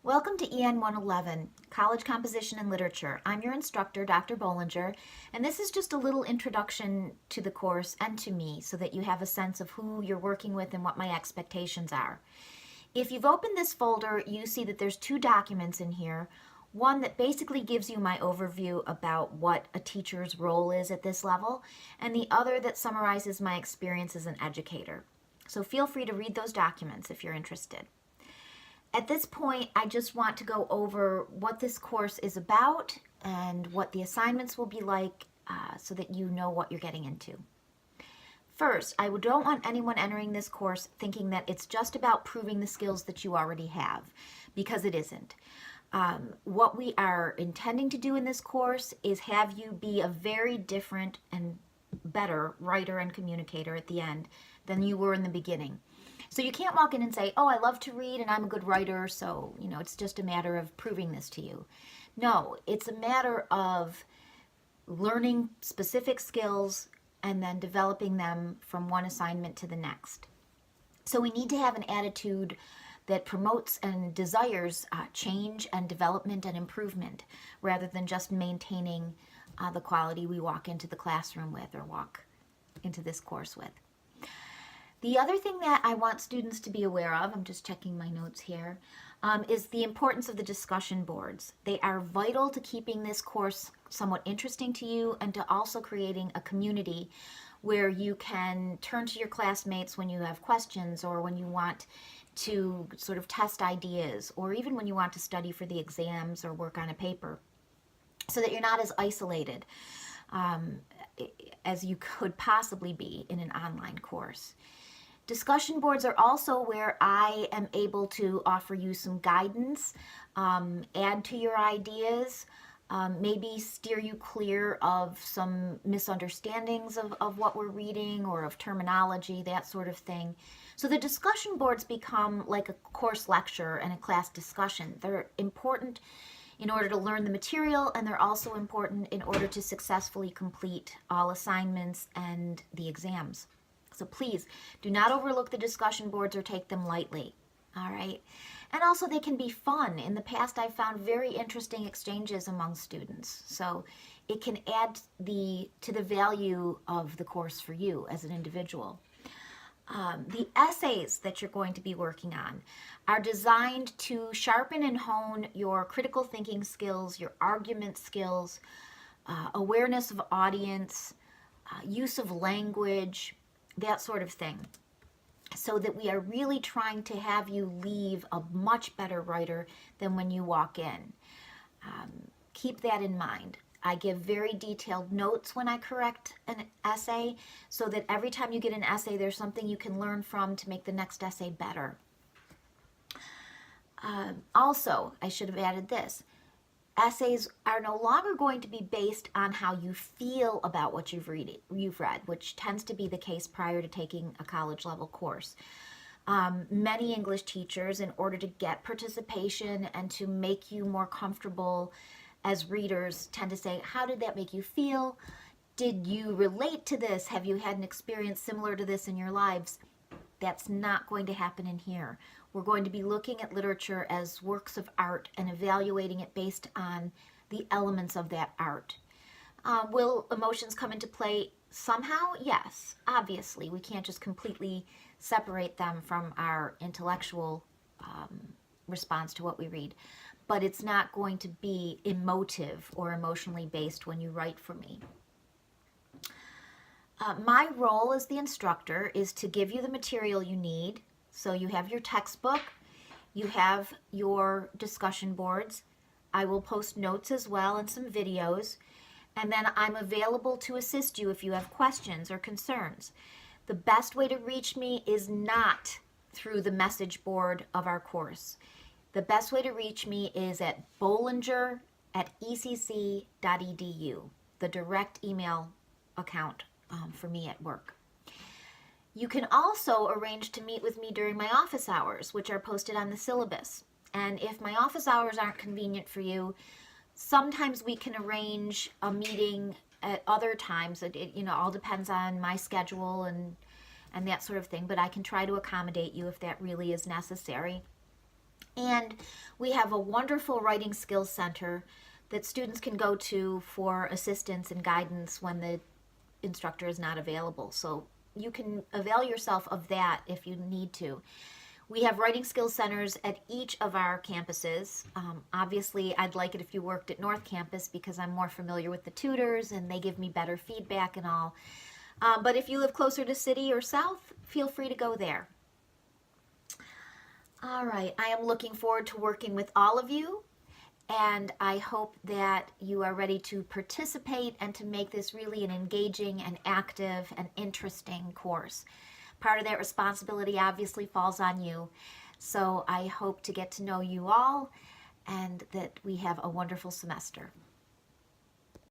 Welcome to EN111, College Composition and Literature. I'm your instructor, Dr. Bollinger, and this is just a little introduction to the course and to me so that you have a sense of who you're working with and what my expectations are. If you've opened this folder, you see that there's two documents in here. One that basically gives you my overview about what a teacher's role is at this level, and the other that summarizes my experience as an educator. So feel free to read those documents if you're interested. At this point, I just want to go over what this course is about and what the assignments will be like so that you know what you're getting into. First, I don't want anyone entering this course thinking that it's just about proving the skills that you already have, because it isn't. What we are intending to do in this course is have you be a very different and better writer and communicator at the end than you were in the beginning. So you can't walk in and say, oh, I love to read and I'm a good writer, so, it's just a matter of proving this to you. No, it's a matter of learning specific skills and then developing them from one assignment to the next. So we need to have an attitude that promotes and desires change and development and improvement rather than just maintaining the quality we walk into the classroom with or walk into this course with. The other thing that I want students to be aware of, I'm just checking my notes here, is the importance of the discussion boards. They are vital to keeping this course somewhat interesting to you and to also creating a community where you can turn to your classmates when you have questions or when you want to sort of test ideas or even when you want to study for the exams or work on a paper so that you're not as isolated as you could possibly be in an online course. Discussion boards are also where I am able to offer you some guidance, add to your ideas, maybe steer you clear of some misunderstandings of what we're reading or of terminology, that sort of thing. So the discussion boards become like a course lecture and a class discussion. They're important in order to learn the material, and they're also important in order to successfully complete all assignments and the exams. So please do not overlook the discussion boards or take them lightly, all right? And also they can be fun. In the past, I've found very interesting exchanges among students. So it can add to the value of the course for you as an individual. The essays that you're going to be working on are designed to sharpen and hone your critical thinking skills, your argument skills, awareness of audience, use of language, that sort of thing, so that we are really trying to have you leave a much better writer than when you walk in. Keep that in mind. I give very detailed notes when I correct an essay so that every time you get an essay, there's something you can learn from to make the next essay better. Also, I should have added this. Essays are no longer going to be based on how you feel about what you've read, which tends to be the case prior to taking a college level course. Many English teachers, in order to get participation and to make you more comfortable as readers, tend to say, how did that make you feel? Did you relate to this? Have you had an experience similar to this in your lives? That's not going to happen in here. We're going to be looking at literature as works of art and evaluating it based on the elements of that art. Will emotions come into play somehow? Yes, obviously. We can't just completely separate them from our intellectual response to what we read. But it's not going to be emotive or emotionally based when you write for me. My role as the instructor is to give you the material you need. So you have your textbook, you have your discussion boards. I will post notes as well and some videos. And then I'm available to assist you if you have questions or concerns. The best way to reach me is not through the message board of our course. The best way to reach me is at bollinger@ecc.edu, the direct email account for me at work. You can also arrange to meet with me during my office hours, which are posted on the syllabus. And if my office hours aren't convenient for you, sometimes we can arrange a meeting at other times. It all depends on my schedule and that sort of thing, but I can try to accommodate you if that really is necessary. And we have a wonderful writing skills center that students can go to for assistance and guidance when the instructor is not available. So you can avail yourself of that if you need to. We have writing skills centers at each of our campuses. Obviously, I'd like it if you worked at North Campus because I'm more familiar with the tutors and they give me better feedback and all. But if you live closer to City or South, feel free to go there. All right, I am looking forward to working with all of you, and I hope that you are ready to participate and to make this really an engaging and active and interesting course. Part of that responsibility obviously falls on you, so I hope to get to know you all and that we have a wonderful semester.